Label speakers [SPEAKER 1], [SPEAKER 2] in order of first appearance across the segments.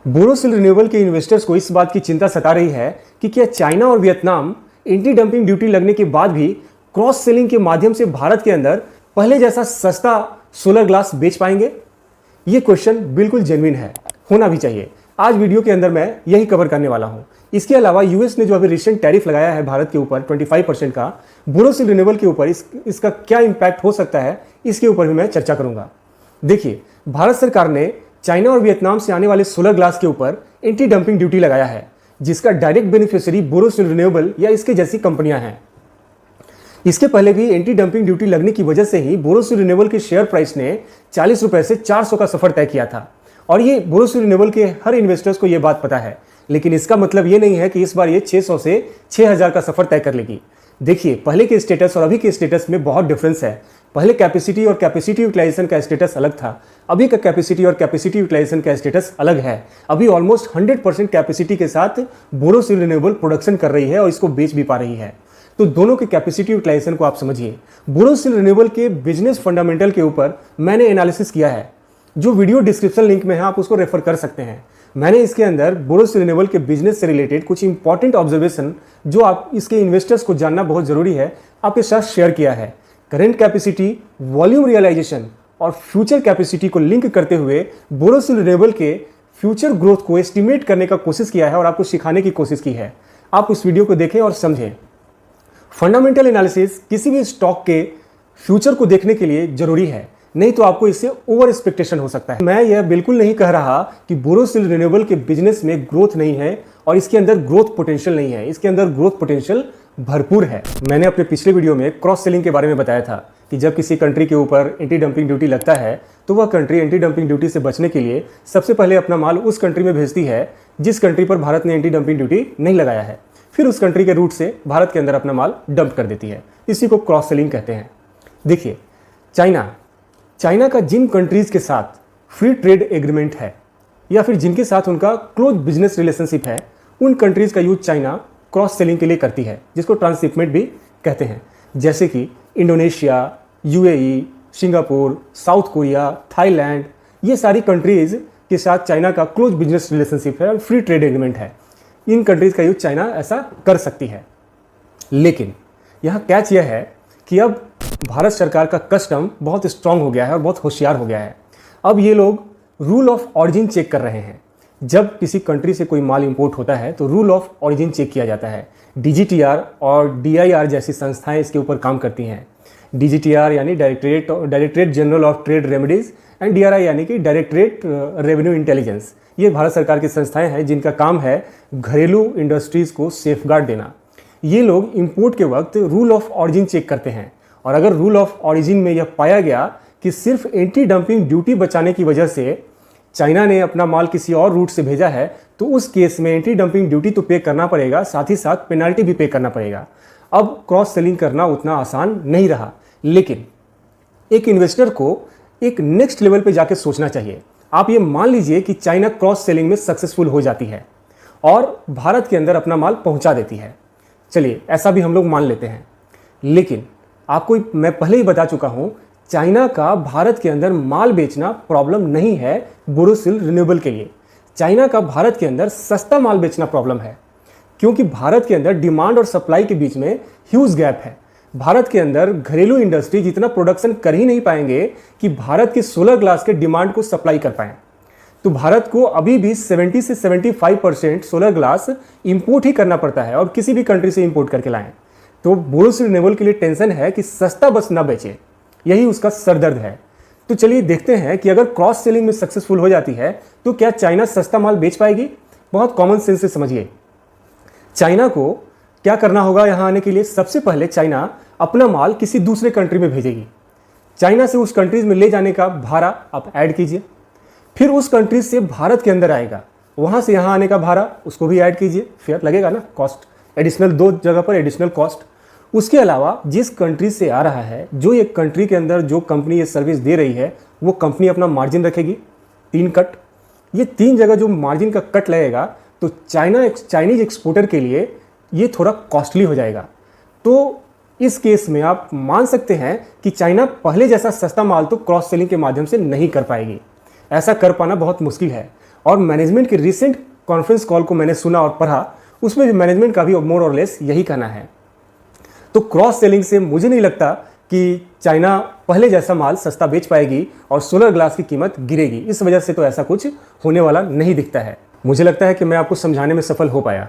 [SPEAKER 1] Borosil renewable के investors को इस बात की चिंता सता रही है कि क्या चाइना और वियतनाम एंटी डंपिंग ड्यूटी लगने के बाद भी क्रॉस सेलिंग के माध्यम से भारत के अंदर पहले जैसा सस्ता सोलर ग्लास बेच पाएंगे। ये क्वेश्चन बिल्कुल जेन्युइन है, होना भी चाहिए। आज वीडियो के अंदर मैं यही कवर करने वाला हूं। इसके अलावा यूएस ने जो अभी रिसेंट टैरिफ लगाया है भारत के ऊपर 25% का, बोरोसिल रिन्यूएबल के ऊपर इसका क्या इंपैक्ट हो सकता है, इसके ऊपर भी मैं चर्चा करूंगा। देखिए, भारत सरकार ने चाइना और वियतनाम से आने वाले सोलर ग्लास के ऊपर एंटी डंपिंग ड्यूटी लगाया है, जिसका डायरेक्ट बेनिफिशियरी बोरोसिल रिन्यूएबल या इसके जैसी कंपनियां हैं। इसके पहले भी एंटी डंपिंग ड्यूटी लगने की वजह से ही बोरोसिल रिन्यूएबल के शेयर प्राइस ने 40 रुपए से 400 का सफर तय किया था। और ये बोरोसिल रिन्यूएबल के हर इन्वेस्टर्स को यह बात पता है, लेकिन इसका मतलब ये नहीं है कि इस बार ये 600 से 6000 का सफर तय कर लेगी। देखिए, पहले के स्टेटस और अभी के स्टेटस में बहुत डिफरेंस है। पहले कैपेसिटी और कैपेसिटी यूटिलाइजेशन का स्टेटस अलग था, अभी का कैपेसिटी और कैपेसिटी यूटिलाइजेशन का स्टेटस अलग है। अभी ऑलमोस्ट 100% कैपेसिटी के साथ बोरोसिल रिन्यूएबल प्रोडक्शन कर रही है और इसको बेच भी पा रही है। तो दोनों के कैपेसिटी यूटिलाइजेशन को आप समझिए। बोरोसिल रिन्यूएबल के बिजनेस फंडामेंटल के ऊपर मैंने एनालिसिस किया है, जो वीडियो डिस्क्रिप्शन लिंक में है, आप उसको रेफर कर सकते हैं। मैंने इसके अंदर बोरोसिल रिन्यूएबल के बिजनेस से रिलेटेड कुछ इंपॉर्टेंट ऑब्जर्वेशन जो आप इसके इन्वेस्टर्स को जानना बहुत जरूरी है, आपके साथ शेयर किया है। करेंट कैपेसिटी, वॉल्यूम रियलाइजेशन और फ्यूचर कैपेसिटी को लिंक करते हुए बोरोसिल रिन्यूएबल के फ्यूचर ग्रोथ को एस्टिमेट करने का कोशिश किया है और आपको सिखाने की कोशिश की है। आप उस वीडियो को देखें और समझें। फंडामेंटल एनालिसिस किसी भी स्टॉक के फ्यूचर को देखने के लिए जरूरी है, नहीं तो आपको इससे ओवर एक्सपेक्टेशन हो सकता है। मैं यह बिल्कुल नहीं कह रहा कि बोरोसिल रिन्यूएबल के बिजनेस में ग्रोथ नहीं है और इसके अंदर ग्रोथ पोटेंशियल नहीं है। इसके अंदर ग्रोथ पोटेंशियल भरपूर है। मैंने अपने पिछले वीडियो में क्रॉस सेलिंग के बारे में बताया था कि जब किसी कंट्री के ऊपर एंटी डंपिंग ड्यूटी लगता है तो वह कंट्री एंटी डंपिंग ड्यूटी से बचने के लिए सबसे पहले अपना माल उस कंट्री में भेजती है जिस कंट्री पर भारत ने एंटी डंपिंग ड्यूटी नहीं लगाया है। फिर उस कंट्री के रूट से भारत के अंदर अपना माल डंप कर देती है। इसी को क्रॉस सेलिंग कहते हैं। देखिए, चाइना का जिन कंट्रीज के साथ फ्री ट्रेड एग्रीमेंट है या फिर जिनके साथ उनका क्लोज बिजनेस रिलेशनशिप है, उन कंट्रीज का यूज चाइना क्रॉस सेलिंग के लिए करती है, जिसको ट्रांसशिपमेंट भी कहते हैं। जैसे कि Indonesia, UAE, Singapore, south Korea, Thailand, ये सारी कंट्रीज के साथ चाइना का क्लोज बिजनेस रिलेशनशिप है और फ्री ट्रेड एग्रीमेंट है। इन कंट्रीज का यूज चाइना ऐसा कर सकती है। लेकिन यहाँ कैच यह है कि अब भारत सरकार का कस्टम बहुत स्ट्रांग हो गया है और बहुत होशियार हो गया है। अब ये लोग रूल ऑफ ऑरिजिन चेक कर रहे हैं। जब किसी कंट्री से कोई माल इंपोर्ट होता है तो रूल ऑफ ऑरिजिन चेक किया जाता है। डीजीटीआर और डीआईआर जैसी संस्थाएं इसके ऊपर काम करती हैं। डीजीटीआर यानी directorate general of trade remedies and DRI यानी कि डायरेक्टरेट रेवेन्यू इंटेलिजेंस। ये भारत सरकार की संस्थाएं हैं जिनका काम है घरेलू इंडस्ट्रीज को सेफगार्ड देना। ये लोग इंपोर्ट के वक्त रूल ऑफ ऑरिजिन चेक करते हैं और अगर रूल ऑफ ऑरिजिन में यह पाया गया कि सिर्फ एंटी डंपिंग ड्यूटी बचाने की वजह से चाइना ने अपना माल किसी और रूट से भेजा है, तो उस केस में एंटी डंपिंग ड्यूटी तो पे करना पड़ेगा, साथ ही साथ पेनाल्टी भी पे करना पड़ेगा। अब क्रॉस सेलिंग करना उतना आसान नहीं रहा, लेकिन एक इन्वेस्टर को एक नेक्स्ट लेवल पे जाके सोचना चाहिए। आप ये मान लीजिए कि चाइना क्रॉस सेलिंग में सक्सेसफुल हो जाती है और भारत के अंदर अपना माल पहुंचा देती है। चलिए, ऐसा भी हम लोग मान लेते हैं, लेकिन आपको मैं पहले ही बता चुका हूं, चाइना का भारत के अंदर माल बेचना प्रॉब्लम नहीं है बोरोसिल रिन्यूएबल के लिए। चाइना का भारत के अंदर सस्ता माल बेचना प्रॉब्लम है, क्योंकि भारत के अंदर डिमांड और सप्लाई के बीच में ह्यूज गैप है। भारत के अंदर घरेलू इंडस्ट्री जितना प्रोडक्शन कर ही नहीं पाएंगे कि भारत के सोलर ग्लास के डिमांड को सप्लाई कर पाएं। तो भारत को अभी भी 70 से 75% सोलर ग्लास इंपोर्ट ही करना पड़ता है और किसी भी कंट्री से इंपोर्ट करके लाएं। तो बोरोसिल रिन्यूएबल के लिए टेंशन है कि सस्ता बस ना बेचे, यही उसका सरदर्द है। तो चलिए देखते हैं कि अगर क्रॉस सेलिंग में सक्सेसफुल हो जाती है तो क्या चाइना सस्ता माल बेच पाएगी। बहुत कॉमन सेंस से समझिए। चाइना को क्या करना होगा यहाँ आने के लिए? सबसे पहले चाइना अपना माल किसी दूसरे कंट्री में भेजेगी। चाइना से उस कंट्रीज में ले जाने का भाड़ा आप ऐड कीजिए। फिर उस कंट्रीज से भारत के अंदर आएगा, वहां से यहाँ आने का भाड़ा उसको भी ऐड कीजिए। फेयर लगेगा ना, कॉस्ट एडिशनल, दो जगह पर एडिशनल कॉस्ट। उसके अलावा जिस कंट्री से आ रहा है, जो एक कंट्री के अंदर जो कंपनी ये सर्विस दे रही है, वो कंपनी अपना मार्जिन रखेगी 3 कट। ये 3 जगह जो मार्जिन का कट लगेगा तो चाइनीज एक्सपोर्टर के लिए ये थोड़ा कॉस्टली हो जाएगा। तो इस केस में आप मान सकते हैं कि चाइना पहले जैसा सस्ता माल तो क्रॉस सेलिंग के माध्यम से नहीं कर पाएगी। ऐसा कर पाना बहुत मुश्किल है। और मैनेजमेंट की रिसेंट कॉन्फ्रेंस कॉल को मैंने सुना और पढ़ा, उसमें भी मैनेजमेंट का भी मोर और लेस यही कहना है। तो क्रॉस सेलिंग से मुझे नहीं लगता कि चाइना पहले जैसा माल सस्ता बेच पाएगी और सोलर ग्लास की कीमत गिरेगी। इस वजह से तो ऐसा कुछ होने वाला नहीं दिखता है। मुझे लगता है कि मैं आपको समझाने में सफल हो पाया।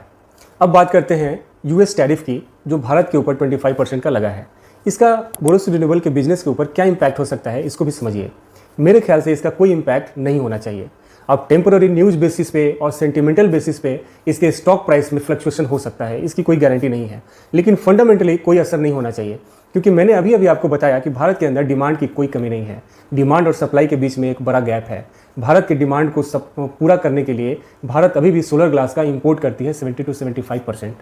[SPEAKER 1] अब बात करते हैं यूएस टैरिफ की, जो भारत के ऊपर 25% का लगा है। इसका बोरोसिल रिन्यूएबल के बिजनेस के ऊपर क्या इंपैक्ट हो सकता है, इसको भी समझिए। मेरे ख्याल से इसका कोई इंपैक्ट नहीं होना चाहिए। अब टेम्पररी न्यूज़ बेसिस पे और सेंटिमेंटल बेसिस पे इसके स्टॉक प्राइस में फ्लक्चुएशन हो सकता है, इसकी कोई गारंटी नहीं है, लेकिन फंडामेंटली कोई असर नहीं होना चाहिए, क्योंकि मैंने अभी अभी आपको बताया कि भारत के अंदर डिमांड की कोई कमी नहीं है। डिमांड और सप्लाई के बीच में एक बड़ा गैप है। भारत के डिमांड को पूरा करने के लिए भारत अभी भी सोलर ग्लास का इंपोर्ट करती है 70 से 75%।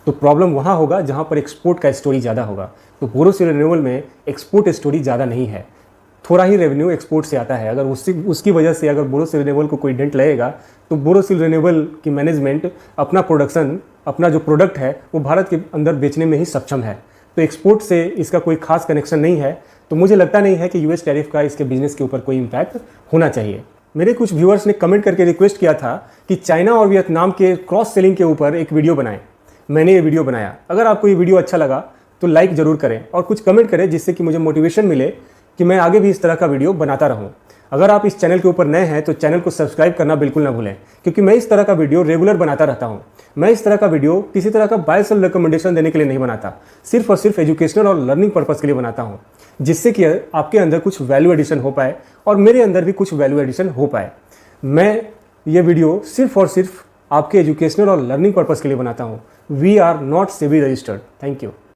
[SPEAKER 1] तो प्रॉब्लम वहाँ होगा जहाँ पर एक्सपोर्ट का स्टोरी ज़्यादा होगा। तो बोरोसिल रिन्यूएबल में एक्सपोर्ट स्टोरी ज़्यादा नहीं है, थोड़ा ही रेवेन्यू एक्सपोर्ट से आता है। अगर उसकी वजह से अगर बोरोसिल रिन्यूएबल को कोई डेंट लगेगा तो बोरोसिल रिन्यूएबल की मैनेजमेंट अपना प्रोडक्शन, अपना जो प्रोडक्ट है वो भारत के अंदर बेचने में ही सक्षम है। तो एक्सपोर्ट से इसका कोई खास कनेक्शन नहीं है। तो मुझे लगता नहीं है कि यूएस टैरिफ का इसके बिजनेस के ऊपर कोई इम्पैक्ट होना चाहिए। मेरे कुछ व्यूअर्स ने कमेंट करके रिक्वेस्ट किया था कि चाइना और वियतनाम के क्रॉस सेलिंग के ऊपर एक वीडियो बनाएं। मैंने ये वीडियो बनाया। अगर आपको ये वीडियो अच्छा लगा तो लाइक ज़रूर करें और कुछ कमेंट करें, जिससे कि मुझे मोटिवेशन मिले कि मैं आगे भी इस तरह का वीडियो बनाता रहूं। अगर आप इस चैनल के ऊपर नए हैं तो चैनल को सब्सक्राइब करना बिल्कुल ना भूलें, क्योंकि मैं इस तरह का वीडियो रेगुलर बनाता रहता हूं। मैं इस तरह का वीडियो किसी तरह का बाय सेल रिकमेंडेशन देने के लिए नहीं बनाता, सिर्फ और सिर्फ एजुकेशनल और लर्निंग पर्पज़ के लिए बनाता हूं, जिससे कि आपके अंदर कुछ वैल्यू एडिशन हो पाए और मेरे अंदर भी कुछ वैल्यू एडिशन हो पाए। मैं ये वीडियो सिर्फ और सिर्फ आपके एजुकेशनल और लर्निंग पर्पज़ के लिए बनाता हूँ। We are not SEBI registered. Thank you.